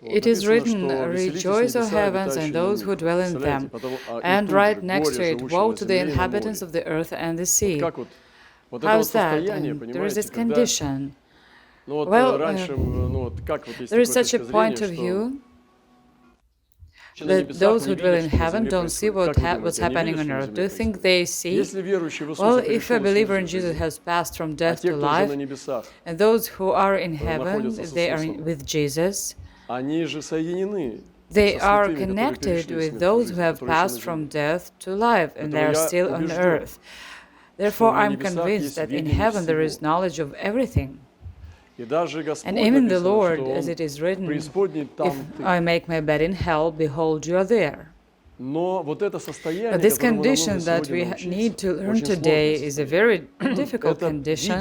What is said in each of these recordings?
it is written, "Rejoice, O heavens, and those who dwell in them." And right next to it, "Woe to the inhabitants of the earth and the sea." How's that? And there is this condition. Well, there is such a point of view that those who dwell in heaven don't see what's happening on earth. Do you think they see? Well, if a believer in Jesus has passed from death to life, and those who are in heaven, they are with Jesus, they are connected with those who have passed from death to life, and they are still on earth. Therefore, I'm convinced that in heaven there is knowledge of everything. And even the Lord, as it is written, "If I make my bed in hell, behold, you are there." But this condition that we need to learn today is a very difficult condition,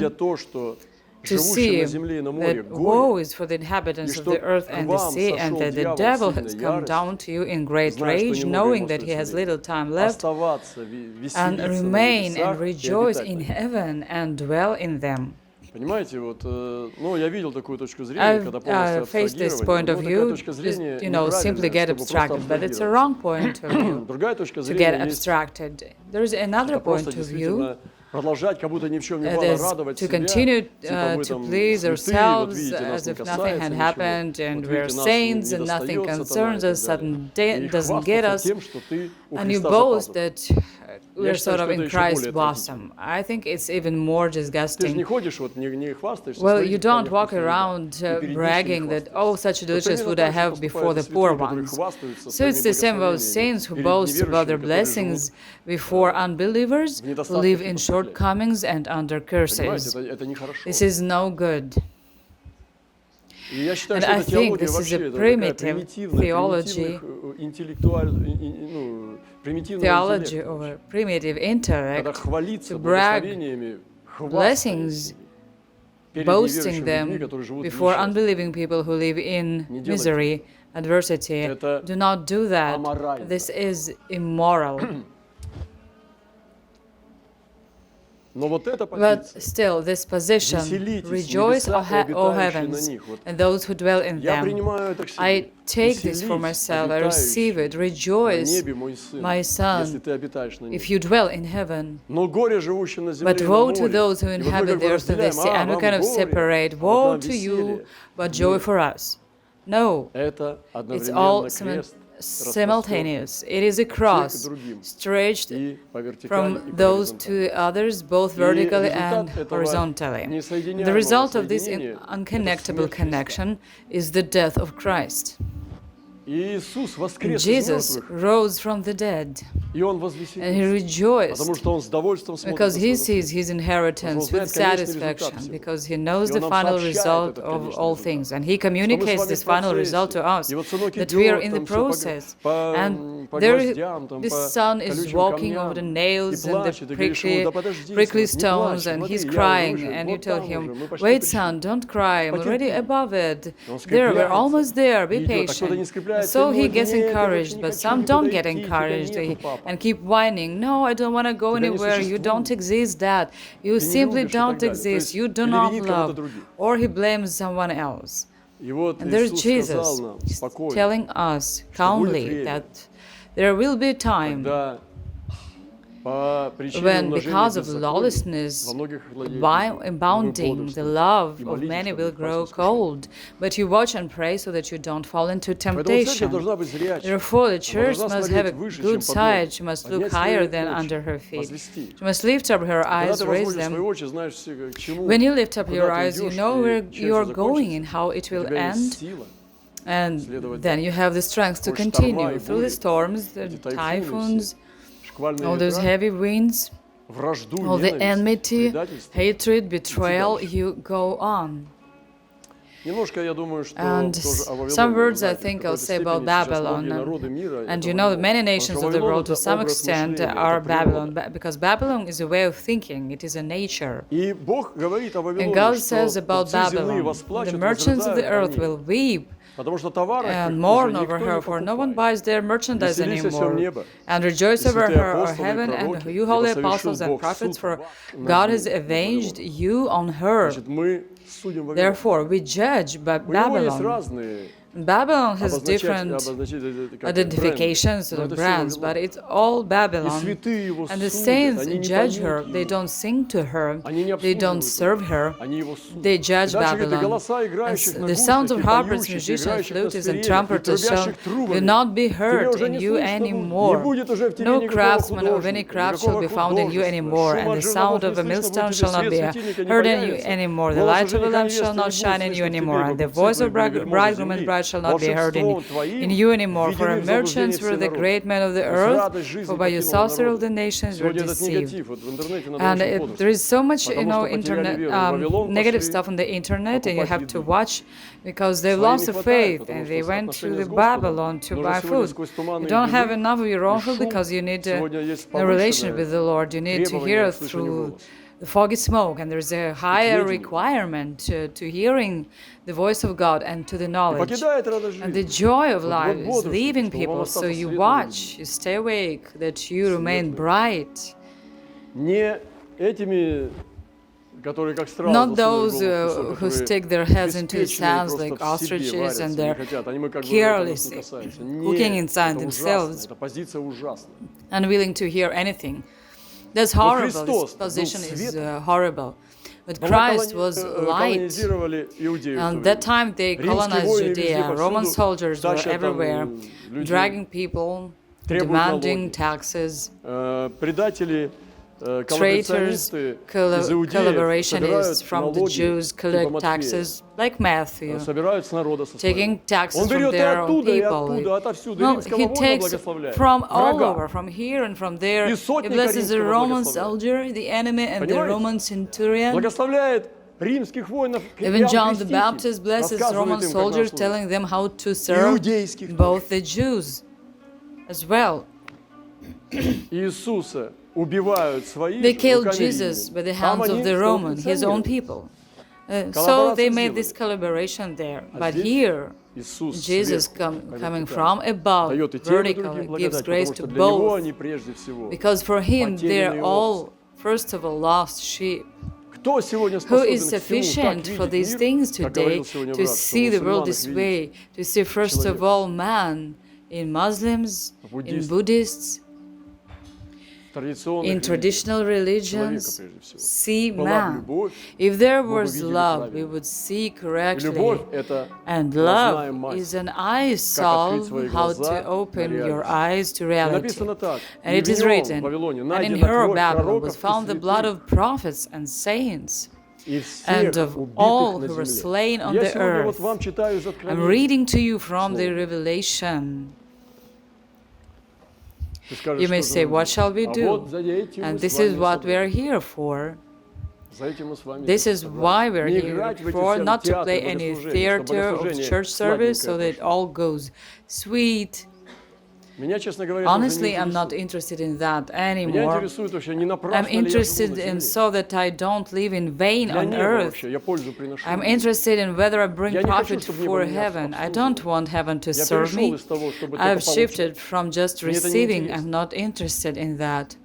to see that woe is for the inhabitants of the earth and the sea, and that the devil has come down to you in great rage, knowing that he has little time left, and remain and rejoice in heaven and dwell in them. I've faced this point of view, just, simply get abstracted, but it's a wrong point of view to get abstracted. There's another point of view, to continue to please ourselves as if nothing had happened, and we're saints and nothing concerns us, sudden doesn't get us, and you boast that we're sort of in Christ's bosom. I think it's even more disgusting. Well, you don't walk around bragging that, oh, such delicious food I have before the poor ones. So it's the same about saints who boast about their blessings before unbelievers who live in shortcomings and under curses. This is no good. And I think this is a primitive theology or primitive intellect to brag blessings, boasting them before unbelieving people who live in misery, adversity. Do not do that. This is immoral. But still, this position, "Rejoice, O heavens, and those who dwell in them." I take this for myself, I receive it. Rejoice, my son, if you dwell in heaven. But woe to those who inhabit the earth and the sea. And we kind of separate, woe to you, but joy for us. No, it's all simultaneous. It is a cross stretched from those to the others, both vertically and horizontally. The result of this unconnectable connection is the death of Christ. Jesus rose from the dead, and he rejoiced because he sees his inheritance with satisfaction, because he knows the final result of all things, and he communicates this final result to us, that we are in the process. And this son is walking over the nails and the prickly stones, and he's crying, and you tell him, "Wait, son, don't cry, I'm already above it. There, we're almost there, be patient." So he gets encouraged, but some don't get encouraged and keep whining, "No, I don't want to go anywhere, you don't exist, Dad. You simply don't exist, you do not love." Or he blames someone else. And there's Jesus telling us calmly that there will be a time when, because of lawlessness abounding, the love of many will grow cold. But you watch and pray so that you don't fall into temptation. Therefore, the church must have a good side. She must look higher than under her feet. She must lift up her eyes, raise them. When you lift up your eyes, you know where you are going and how it will end. And then you have the strength to continue through the storms, the typhoons, all those heavy winds, all the enmity, hatred, betrayal, you go on. And some words I think I'll say about Babylon. And you know, many nations of the world to some extent are Babylon, because Babylon is a way of thinking, it is a nature. And God says about Babylon, the merchants of the earth will weep and mourn over her, for no one buys their merchandise anymore, and rejoice over her, O heaven, and you holy apostles and prophets, for God has avenged you on her. Therefore, we judge Babylon Babylon has different identifications or brands, but it's all Babylon. And the saints judge her. They don't sing to her. They don't serve her. They judge Babylon. And the sounds of harpers, musicians, flutists, and trumpeters will not be heard in you anymore. No craftsman of any craft shall be found in you anymore, and the sound of a millstone shall not be heard in you anymore. The light of a lamp shall not shine in you anymore, and the voice of bridegroom and bride shall not be heard in you anymore. For merchants were the great men of the earth, for by your sorcery all the nations were deceived. And there is so much, internet negative stuff on the internet, and you have to watch, because they've lost the faith and they went to the Babylon to buy food. You don't have enough of your own food because you need a relationship with the Lord. You need to hear through the foggy smoke, and there's a higher requirement to hearing the voice of God and to the knowledge. And the joy of life is leaving people, so you watch, you stay awake, that you remain bright. Not those who stick their heads into the sands like ostriches and they're carelessly cooking inside themselves, unwilling to hear anything. That's horrible. This position is horrible. But Christ was light. And that time they colonized Judea. Roman soldiers were everywhere, dragging people, demanding taxes. Traitors, collaborationists from the Jews collect taxes, like Matthew, taking taxes from their own people. No, he takes from all over, from here and from there. He blesses the Roman soldier, the enemy, and the Roman centurion. Even John the Baptist blesses Roman soldiers, telling them how to serve both the Jews as well. They killed Jesus by the hands of the Romans, his own people. So they made this collaboration there. But here, Jesus coming from above, vertically, gives grace to both. Because for him, they're all, first of all, lost sheep. Who is sufficient for these things today to see the world this way, to see, first of all, man in Muslims, in Buddhists, in traditional religions, see man. If there was love, we would see correctly. And love is an eye salve, how to open your eyes to reality. And it is written, and in her, Babylon, was found the blood of prophets and saints, and of all who were slain on the earth. I'm reading to you from the Revelation. You may say, what shall we do? And this is what we are here for. This is why we are here for, not to play any theater of church service so that it all goes sweet. Honestly, I'm not interested in that anymore. I'm interested in so that I don't live in vain on earth. I'm interested in whether I bring profit for heaven. I don't want heaven to serve me. I've shifted from just receiving. I'm not interested in that.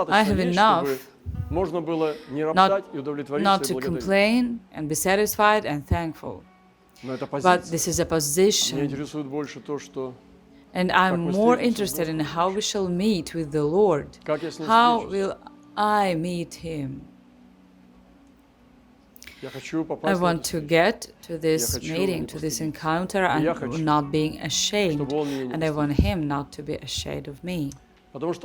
I have enough not to complain and be satisfied and thankful. But this is a position. And I'm more interested in how we shall meet with the Lord. How will I meet Him? I want to get to this meeting, to this encounter, and not being ashamed. And I want Him not to be ashamed of me. Because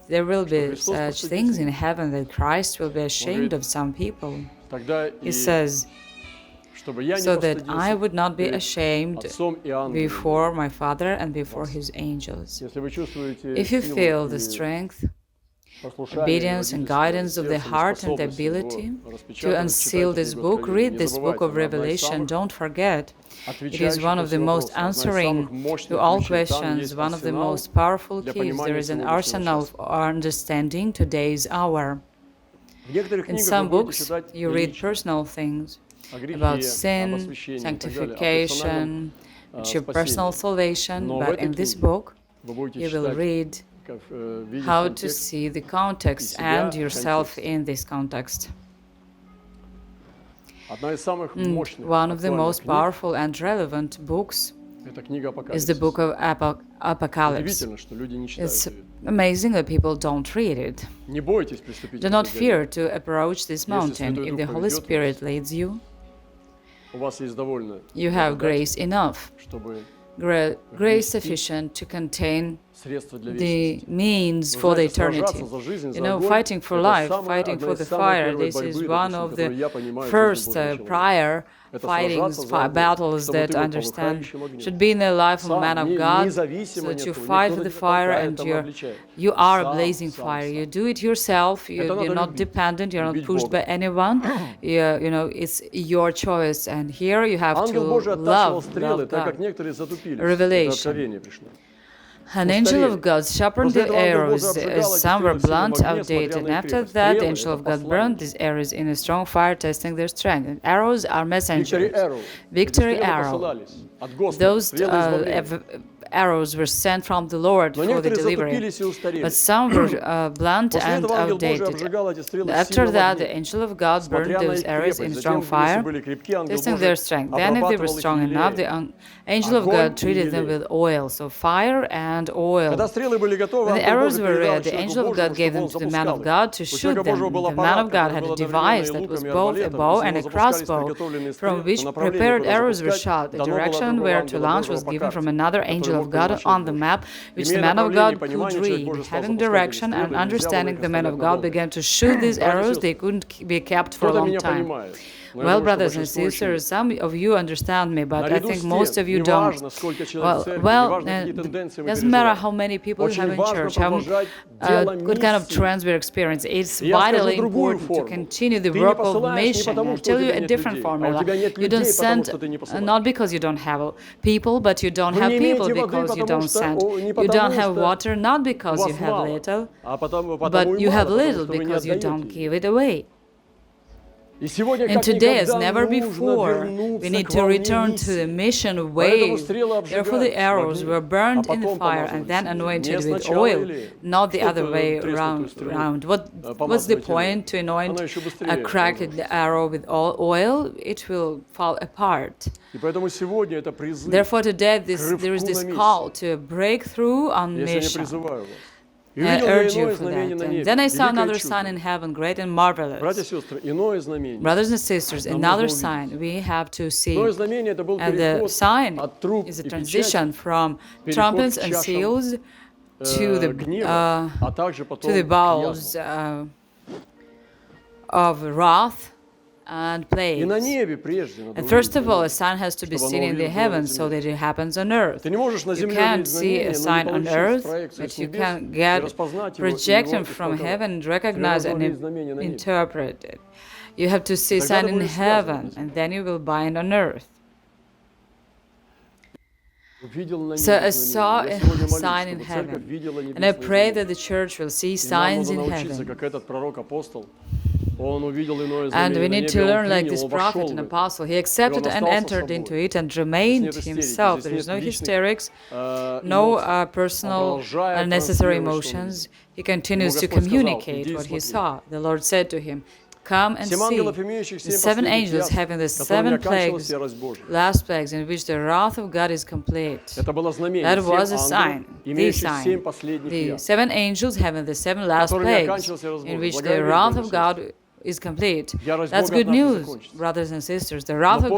there will be such things in heaven that Christ will be ashamed of some people. He says, so that I would not be ashamed before my Father and before His angels. If you feel the strength, obedience and guidance of the heart and the ability to unseal this book, read this book of Revelation. Don't forget, it is one of the most answering to all questions, one of the most powerful keys. There is an arsenal of understanding today's hour. In some books, you read personal things about sin, sanctification, achieve personal salvation, but in this book you will read how to see the context and yourself in this context. One of the most powerful and relevant books is the book of Apocalypse. It's amazing that people don't read it. Do not fear to approach this mountain. If the Holy Spirit leads you, you have grace enough, grace sufficient to contain the means for the eternity. You know, fighting for life, fighting for the fire, this is one of the first prior fightings, battles that I understand should be in the life of a man of God, so that you fight for the fire and you are a blazing fire. You do it yourself, you're not dependent, you're not pushed by anyone, you know, it's your choice. And here you have to love God. Revelation. An angel of God sharpened the arrows, some were blunt, outdated, and after that the angel of God burned these arrows in a strong fire, testing their strength. And arrows are messengers. Victory arrow. Those arrows were sent from the Lord for the delivery, but some were blunt and outdated. After that, the angel of God burned those arrows in strong fire, testing their strength. Then, if they were strong enough, the angel of God treated them with oil, so fire and oil. When the arrows were ready, the angel of God gave them to the man of God to shoot them. The man of God had a device that was both a bow and a crossbow, from which prepared arrows were shot. The direction where to launch was given from another angel of God on the map, which the man of God could read. Having direction and understanding, the man of God began to shoot these arrows. They couldn't be kept for a long time. Well, brothers and sisters, some of you understand me, but I think most of you don't. Well, it doesn't matter how many people you have in church, what kind of trends we're experiencing. It's vitally important to continue the work of mission. I'll tell you a different formula. You don't send, not because you don't have people, but you don't have people because you don't send. You don't have water, not because you have little, but you have little because you don't give it away. And today, as never before, we need to return to the mission way. Therefore, the arrows were burned in the fire and then anointed with oil, not the other way around. What's the point to anoint a cracked arrow with oil? It will fall apart. Therefore, today, there is this call to a breakthrough on mission. I urge you for that. And then I saw another sign in heaven, great and marvelous. Brothers and sisters, another sign we have to see. And the sign is a transition from trumpets and seals to the bowls of wrath and plagues. And first of all, a sign has to be seen in the heavens so that it happens on earth. You can't see a sign on earth, but you can get projection from heaven and recognize and interpret it. You have to see a sign in heaven, and then you will bind on earth. So I saw a sign in heaven, and I pray that the church will see signs in heaven. And we need to learn like this prophet and apostle. He accepted and entered into it and remained himself. There is no hysterics, no personal unnecessary emotions. He continues to communicate what he saw. The Lord said to him, "Come and see the seven angels having the seven plagues, last plagues, in which the wrath of God is complete." That was a sign, the sign. The seven angels having the seven last plagues, in which the wrath of God is complete. That's good news, brothers and sisters. The wrath of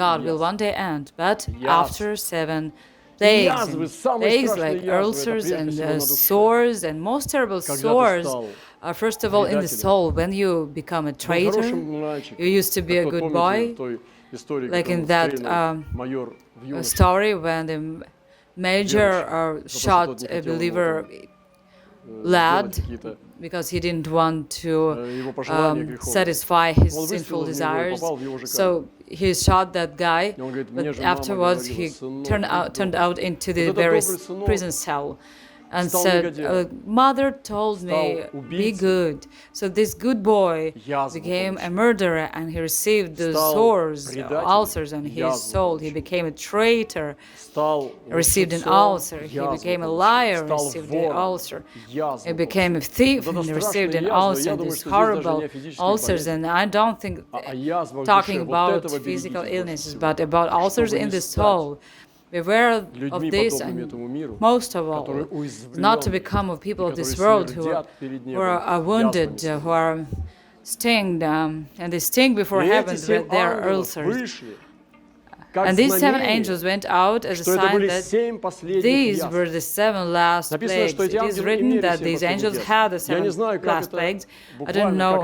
God will one day end, but after 7 plagues, plagues like ulcers and sores, and most terrible sores are first of all in the soul. When you become a traitor, you used to be a good boy, like in that story when the major shot a believer lad because he didn't want to satisfy his sinful desires. So he shot that guy, but afterwards he turned out into the very prison cell. and said, "Mother told me, be good." So this good boy became a murderer, and he received the sores, ulcers on his soul. He became a traitor, received an ulcer. He became a liar, received the ulcer. He became a thief, and received an ulcer. These horrible ulcers, and I don't think talking about physical illnesses, but about ulcers in the soul. Beware of this, and most of all, not to become of people of this world who are wounded, who are stinged, and they sting before heaven with their ulcers. And these 7 angels went out as a sign that these were the 7 last plagues. It is written that these angels had the 7 last plagues. I don't know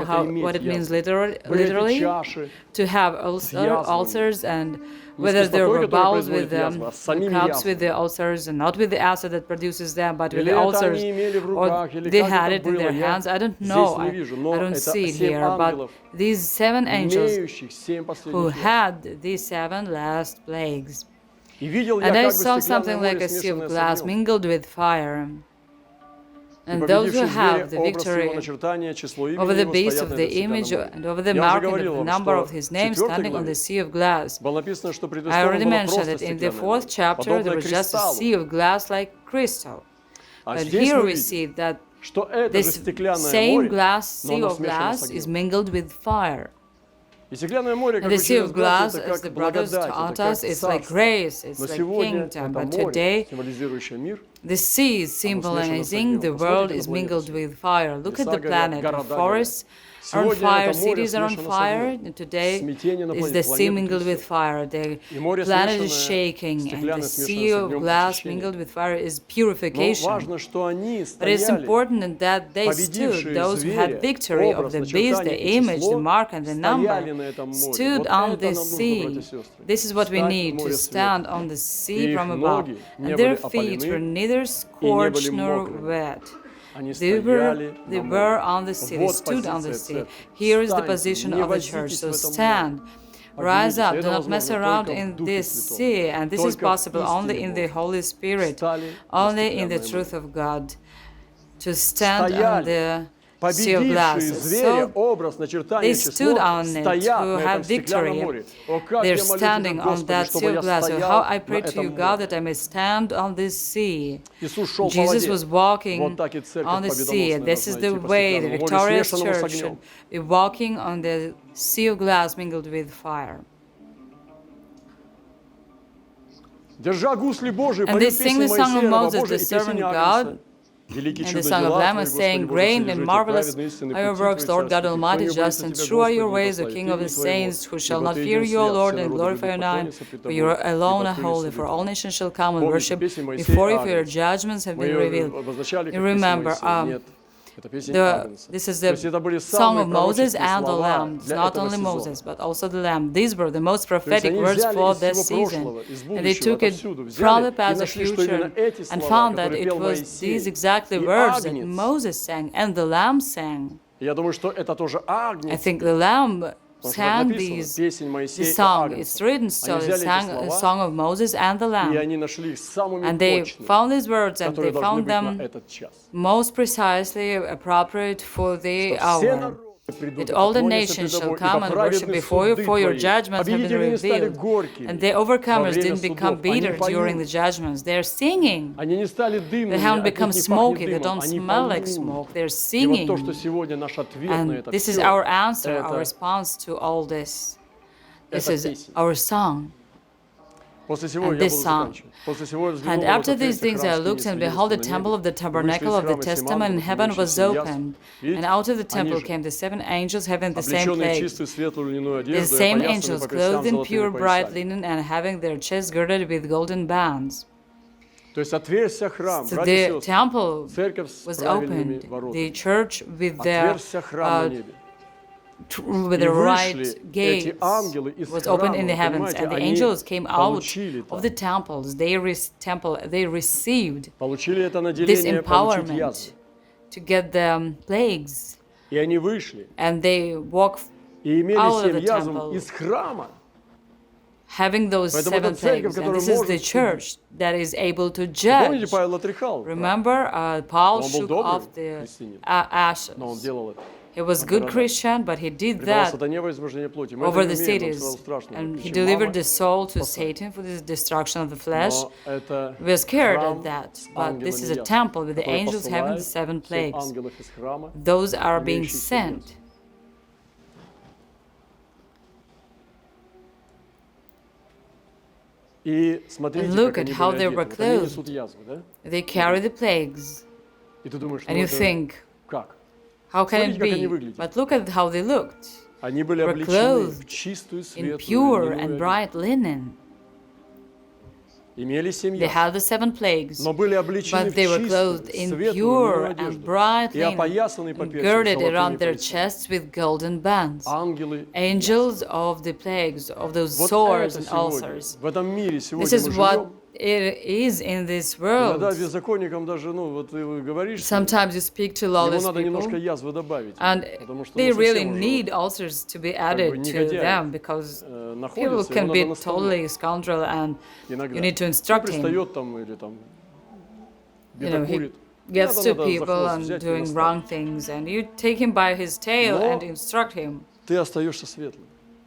what it means literally to have ulcers, and whether there were bowls with cups with the ulcers, and not with the acid that produces them, but with the ulcers, or they had it in their hands. I don't know. I don't see it here. But these 7 angels who had these 7 last plagues. And I saw something like a sea of glass mingled with fire. And those who have the victory over the beast of the image and over the marking of the number of his name standing on the sea of glass. I already mentioned that in the 4th chapter there was just a sea of glass like crystal. But here we see that this same sea of glass is mingled with fire. And the sea of glass, as the brothers taught us, is like grace, it's like kingdom. But today, the sea is symbolizing the world is mingled with fire. Look at the planet. The forests are on fire, cities are on fire, and today is the sea mingled with fire. The planet is shaking, and the sea of glass mingled with fire is purification. But it's important that they stood, those who had victory of the beast, the image, the mark, and the number, stood on the sea. This is what we need, to stand on the sea from above. And their feet were neither scorched nor wet. They were on the sea, they stood on the sea. Here is the position of the church. So stand, rise up, do not mess around in this sea. And this is possible only in the Holy Spirit, only in the truth of God, to stand on the sea of glass. So they stood on it, who had victory. They're standing on that sea of glass. So how I pray to you, God, that I may stand on this sea. Jesus was walking on the sea. This is the way the victorious church should be walking on the sea of glass mingled with fire. And they sing the song of Moses, the servant of God, and the Son of Lamb is saying, "Great and marvelous are your works, Lord God Almighty, just and true are your ways, O King of the saints, who shall not fear you, O Lord, and glorify your name, for you alone are holy, for all nations shall come and worship before you, for your judgments have been revealed." You remember, this is the song of Moses and the Lamb. It's not only Moses, but also the Lamb. These were the most prophetic words for this season. And they took it from the past, the future, and found that it was these exactly words that Moses sang and the Lamb sang. I think the Lamb sang this song. It's written so. They sang a song of Moses and the Lamb. And they found these words, and they found them most precisely appropriate for the hour. That all the nations shall come and worship before you, for your judgments have been revealed. And the overcomers didn't become bitter during the judgments. They're singing. They haven't become smoky. They don't smell like smoke. They're singing. And this is our answer, our response to all this. This is our song. And this song. And after these things I looked, and behold, the temple of the tabernacle of the testament in heaven was opened. And out of the temple came the 7 angels having the same plagues. The same angels, clothed in pure bright linen, and having their chests girded with golden bands. So the temple was opened, the church with the right gates was opened in the heavens, and the angels came out of the temples. They received this empowerment to get the plagues, and they walked out of the temple. having those 7 plagues. And this is the church that is able to judge. Remember, Paul shook off the ashes. He was a good Christian, but he did that over the cities, and he delivered the soul to Satan for the destruction of the flesh. We are scared of that, but this is a temple with the angels having the 7 plagues. Those are being sent. And look at how they were clothed. They carry the plagues. And you think, how can it be? But look at how they looked. They were clothed in pure and bright linen. They had the 7 plagues, but they were clothed in pure and bright linen, and girded around their chests with golden bands. Angels of the plagues, of those sores and ulcers. This is what it is in this world. Sometimes you speak to lawless people, and they really need ulcers to be added to them, because people can be totally scoundrel, and you need to instruct him. He gets to people and doing wrong things, and you take him by his tail and instruct him.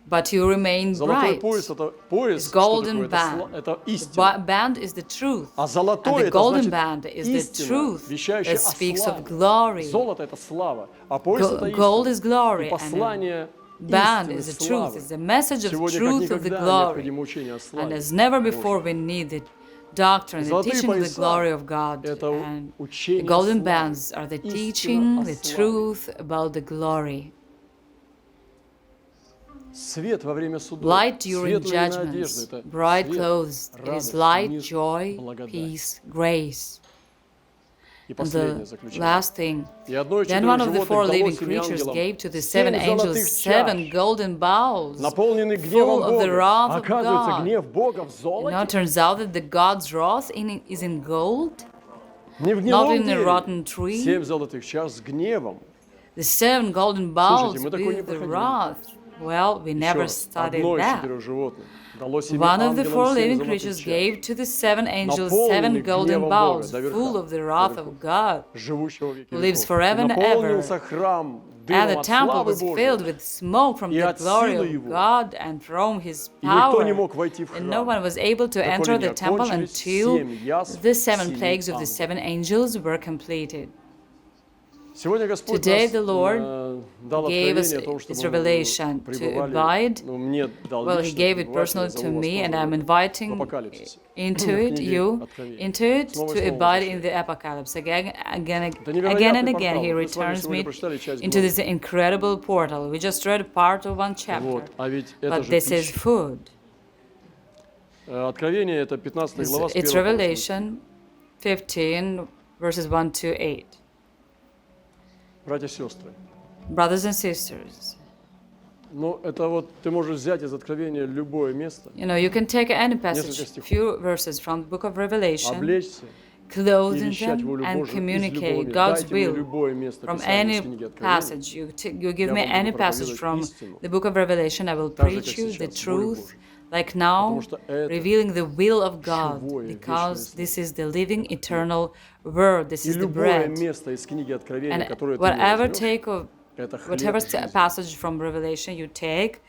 But you remain bright. It's golden band. The band is the truth. And the golden band is the truth that speaks of glory. Gold is glory, and band is the truth. It's the message of truth of the glory. And as never before, we need the doctrine, the teaching of the glory of God. And the golden bands are the teaching, the truth about the glory. Light during judgments, bright clothes, it is light, joy, peace, grace. And the last thing, then one of the 4 living creatures gave to the 7 angels 7 golden bowls full of the wrath of God. It turns out that the God's wrath is in gold, not in a rotten tree. The 7 golden bowls with the wrath. Well, we never studied that. One of the 4 living creatures gave to the 7 angels 7 golden bowls full of the wrath of God, who lives forever and ever. And the temple was filled with smoke from the glory of God and from His power. And no one was able to enter the temple until the 7 plagues of the 7 angels were completed. Today the Lord gave us His revelation to abide. Well, He gave it personally to me, and I'm inviting you into it to abide in the apocalypse. Again and again, He returns me into this incredible portal. We just read part of 1 chapter, but this is food. It's Revelation 15, verses 1 to 8. Brothers and sisters, you can take any passage, few verses from the book of Revelation, clothe in them, and communicate God's will from any passage. You give me any passage from the book of Revelation, I will preach you the truth, like now, revealing the will of God, because this is the living, eternal Word, this is the bread. And whatever passage from Revelation you take,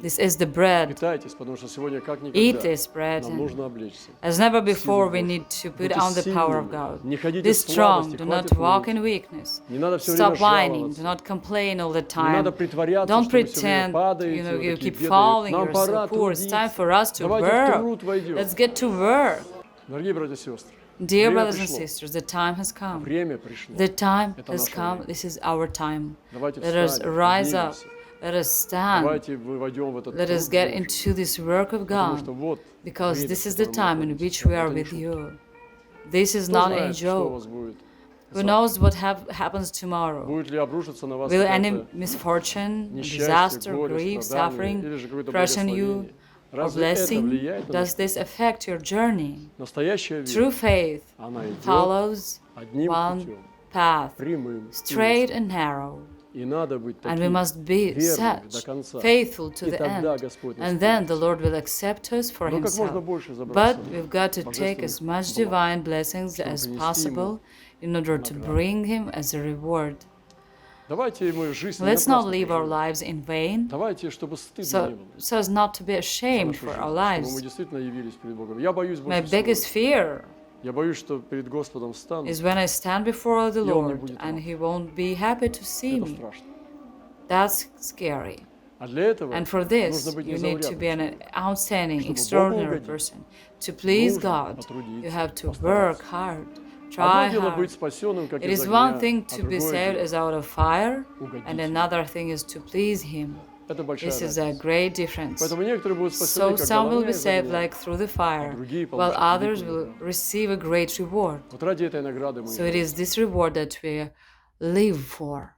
this is the bread. Eat this bread. As never before, we need to put on the power of God. Be strong, do not walk in weakness. Stop whining, do not complain all the time. Don't pretend, you keep falling, you're so poor. It's time for us to work. Let's get to work. Dear brothers and sisters, the time has come. The time has come. This is our time. Let us rise up. Let us stand. Let us get into this work of God, because this is the time in which we are with you. This is not a joke. Who knows what happens tomorrow? Will any misfortune, disaster, grief, suffering crush on you? Or blessing? Does this affect your journey? True faith follows one path, straight and narrow. And we must be such, faithful to the end. And then the Lord will accept us for Himself. But we've got to take as much divine blessings as possible in order to bring Him as a reward. Let's not live our lives in vain, so as not to be ashamed for our lives. My biggest fear is when I stand before the Lord and He won't be happy to see me. That's scary. And for this, you need to be an outstanding, extraordinary person. To please God, you have to work hard. Try hard. It is one thing to be saved as out of fire, and another thing is to please Him. This is a great difference. So some will be saved like through the fire, while others will receive a great reward. So it is this reward that we live for.